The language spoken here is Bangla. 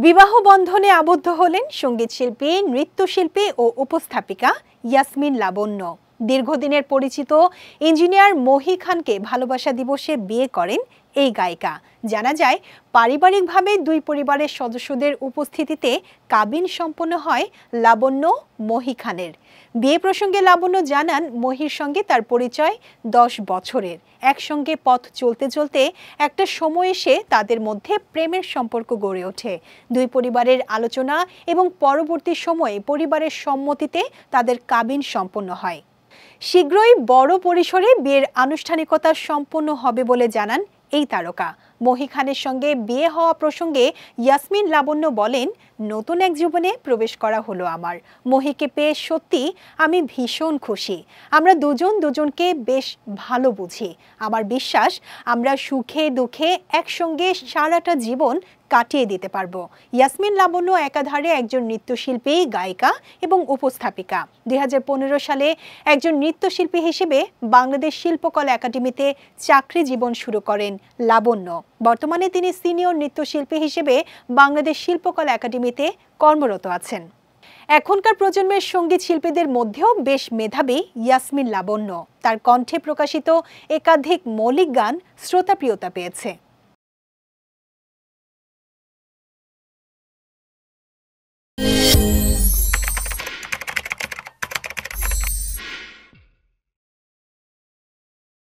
বিবাহ বন্ধনে আবদ্ধ হলেন সঙ্গীত শিল্পী, নৃত্যশিল্পী ও উপস্থাপিকা ইয়াসমিন লাবণ্য। দীর্ঘদিনের পরিচিত ইঞ্জিনিয়ার মহি খানকে ভালোবাসা দিবসে বিয়ে করেন এই গায়িকা। জানা যায়, পারিবারিকভাবে দুই পরিবারের সদস্যদের উপস্থিতিতে কাবিন সম্পন্ন হয় লাবণ্য মহি খানের। বিয়ে প্রসঙ্গে লাবণ্য জানান, মহির সঙ্গে তার পরিচয় 10 বছরের। একসঙ্গে পথ চলতে চলতে একটা সময় এসে তাদের মধ্যে প্রেমের সম্পর্ক গড়ে ওঠে। দুই পরিবারের আলোচনা এবং পরবর্তী সময়ে পরিবারের সম্মতিতে তাদের কাবিন সম্পন্ন হয়। শীঘ্রই বড় পরিসরে বিয়ের আনুষ্ঠানিকতা সম্পন্ন হবে বলে জানান এই তারকা। মহি খানের সঙ্গে বিয়ে হওয়া প্রসঙ্গে ইয়াসমিন লাবণ্য বলেন, নতুন এক জীবনে প্রবেশ করা হলো আমার। মহিকে পেয়ে সত্যি আমি ভীষণ খুশি। আমরা দুজন দুজনকে বেশ ভালো বুঝি। আমার বিশ্বাস আমরা সুখে দুঃখে একসঙ্গে সারাটা জীবন কাটিয়ে দিতে পারবো। ইয়াসমিন লাবণ্য একাধারে একজন নৃত্যশিল্পী, গায়িকা এবং উপস্থাপিকা। 2015 সালে একজন নৃত্যশিল্পী হিসেবে বাংলাদেশ শিল্পকলা একাডেমিতে চাকরি জীবন শুরু করেন লাবণ্য। বর্তমানে তিনি সিনিয়র নৃত্যশিল্পী হিসেবে বাংলাদেশ শিল্পকলা একাডেমিতে কর্মরত আছেন। এখনকার প্রজন্মের সঙ্গীত শিল্পীদের মধ্যেও বেশ মেধাবী ইয়াসমিন লাবণ্য। তার কণ্ঠে প্রকাশিত একাধিক মৌলিক গান শ্রোতাপ্রিয়তা পেয়েছে।